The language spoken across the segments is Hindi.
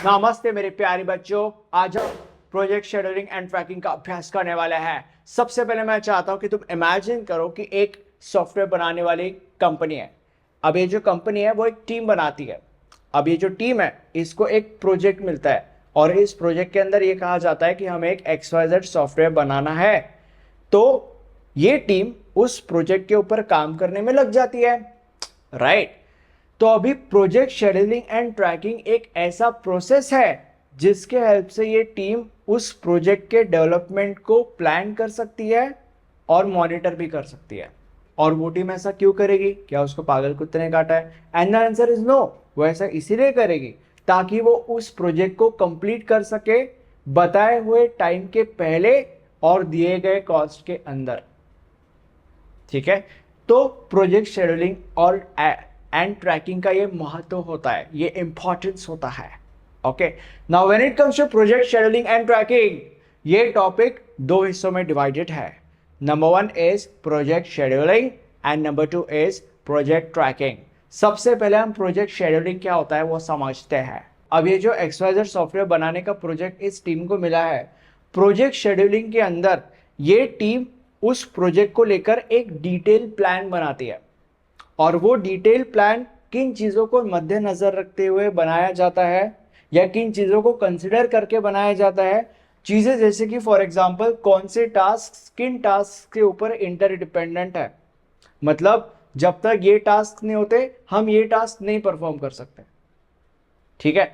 नमस्ते मेरे प्यारे बच्चों, आज हम प्रोजेक्ट शेड्यूलिंग एंड ट्रैकिंग का अभ्यास करने वाले हैं। सबसे पहले मैं चाहता हूं कि तुम इमेजिन करो कि एक सॉफ्टवेयर बनाने वाली कंपनी है। अब ये जो कंपनी है वो एक टीम बनाती है। अब ये जो टीम है इसको एक प्रोजेक्ट मिलता है और इस प्रोजेक्ट के अंदर ये कहा जाता है कि हमें एक XYZ सॉफ्टवेयर बनाना है। तो ये टीम उस प्रोजेक्ट के ऊपर काम करने में लग जाती है, राइट। तो अभी प्रोजेक्ट शेड्यूलिंग एंड ट्रैकिंग एक ऐसा प्रोसेस है जिसके हेल्प से ये टीम उस प्रोजेक्ट के डेवलपमेंट को प्लान कर सकती है और मॉनिटर भी कर सकती है। और वो टीम ऐसा क्यों करेगी? क्या उसको पागल कुत्ते ने काटा है? And the answer is no. वो ऐसा इसीलिए करेगी ताकि वो उस प्रोजेक्ट को कंप्लीट कर सके बताए हुए टाइम के पहले और दिए गए कॉस्ट के अंदर। ठीक है, तो प्रोजेक्ट शेड्यूलिंग और एंड ट्रैकिंग का ये महत्व होता है, ये इंपॉर्टेंस होता है। Okay, now when it comes to project scheduling and tracking, ये टॉपिक दो हिस्सों में डिवाइडेड है। Number 1 is project scheduling and number 2 is project tracking. सबसे पहले हम प्रोजेक्ट शेड्यूलिंग क्या होता है वो समझते हैं। अब ये जो XYZ सॉफ्टवेयर बनाने का प्रोजेक्ट इस टीम को मिला है, प्रोजेक्ट शेड्यूलिंग के अंदर ये टीम उस प्रोजेक्ट को लेकर एक डिटेल प्लान बनाती है और वो डिटेल प्लान किन चीज़ों को मद्देनजर रखते हुए बनाया जाता है या किन चीज़ों को कंसिडर करके बनाया जाता है। चीज़ें जैसे कि फॉर एग्जांपल कौन से टास्क किन टास्क के ऊपर इंटरडिपेंडेंट है, मतलब जब तक ये टास्क नहीं होते हम ये टास्क नहीं परफॉर्म कर सकते। ठीक है,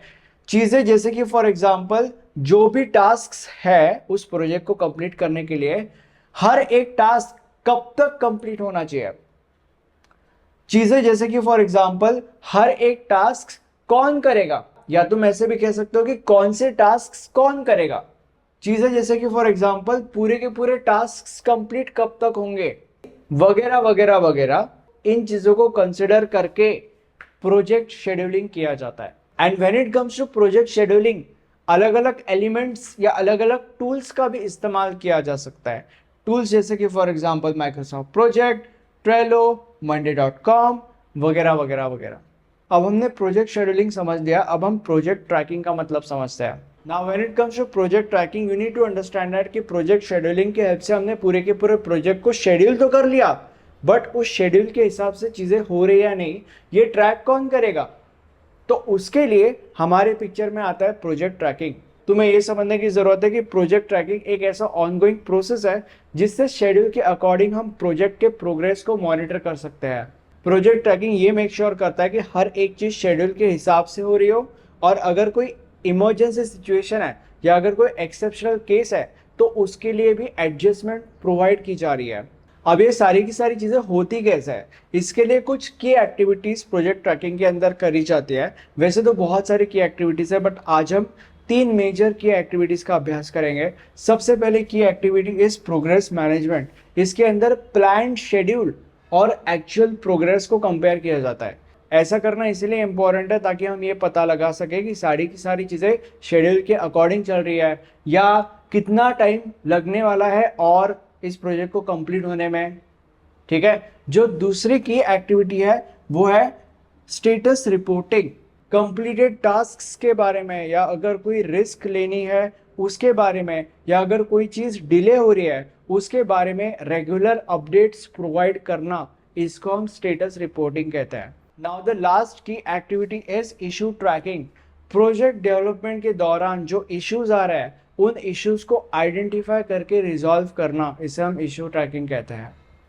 चीज़ें जैसे कि फॉर एग्जांपल जो भी टास्क है उस प्रोजेक्ट को कंप्लीट करने के लिए हर एक टास्क कब तक कंप्लीट होना चाहिए। चीजें जैसे कि फॉर एग्जांपल हर एक टास्क कौन करेगा, या तुम ऐसे भी कह सकते हो कि कौन से टास्क कौन करेगा। चीजें जैसे कि फॉर एग्जांपल पूरे के पूरे टास्क कंप्लीट कब तक होंगे, वगैरह वगैरह वगैरह। इन चीजों को कंसिडर करके प्रोजेक्ट शेड्यूलिंग किया जाता है। And when it comes to project scheduling, अलग अलग एलिमेंट्स या अलग अलग टूल्स का भी इस्तेमाल किया जा सकता है। टूल्स जैसे कि for example Microsoft project, Trello, monday.com वगैरह वगैरह वगैरह। अब हमने प्रोजेक्ट शेड्यूलिंग समझ लिया, अब हम प्रोजेक्ट ट्रैकिंग का मतलब समझते हैं। Now when it comes to project tracking, you need to understand that कि प्रोजेक्ट शेड्यूलिंग के हेल्प से हमने पूरे के पूरे प्रोजेक्ट को शेड्यूल तो कर लिया, बट उस शेड्यूल के हिसाब से चीजें हो रही या नहीं ये ट्रैक कौन करेगा। तो उसके लिए हमारे पिक्चर में आता है प्रोजेक्ट ट्रैकिंग। तुम्हें ये समझने की जरूरत है कि प्रोजेक्ट ट्रैकिंग एक ऐसा ऑनगोइंग प्रोसेस है जिससे शेड्यूल के अकॉर्डिंग हम प्रोजेक्ट के प्रोग्रेस को मॉनिटर कर सकते हैं। प्रोजेक्ट ट्रैकिंग ये मेक श्योर करता है कि हर एक चीज शेड्यूल के हिसाब से हो रही हो, और अगर कोई इमरजेंसी सिचुएशन है या अगर कोई एक्सेप्शनल केस है तो उसके लिए भी एडजस्टमेंट प्रोवाइड की जा रही है। अब ये सारी की सारी चीज़ें होती कैसे है, इसके लिए कुछ की एक्टिविटीज़ प्रोजेक्ट ट्रैकिंग के अंदर करी जाती है। वैसे तो बहुत सारी की एक्टिविटीज़ है, बट आज हम 3 मेजर की एक्टिविटीज़ का अभ्यास करेंगे। सबसे पहले की एक्टिविटी इज प्रोग्रेस मैनेजमेंट। इसके अंदर प्लान, शेड्यूल और एक्चुअल प्रोग्रेस को कंपेयर किया जाता है। ऐसा करना इसलिए इम्पोर्टेंट है ताकि हम ये पता लगा सके कि सारी की सारी चीज़ें शेड्यूल के अकॉर्डिंग चल रही है या कितना टाइम लगने वाला है और इस प्रोजेक्ट को कंप्लीट होने में। ठीक है, जो दूसरी की एक्टिविटी है वो है स्टेटस रिपोर्टिंग। कंप्लीटेड टास्क्स के बारे में, या अगर कोई रिस्क लेनी है उसके बारे में, या अगर कोई चीज़ डिले हो रही है उसके बारे में रेगुलर अपडेट्स प्रोवाइड करना, इसको हम स्टेटस रिपोर्टिंग कहते हैं। Now the last key activity is issue tracking. Project development के दौरान जो इश्यूज आ रहे हैं उन इश्यूज को आइडेंटिफाई करके रिजॉल्व करना, इसे हम इशू ट्रैकिंग कहते हैं।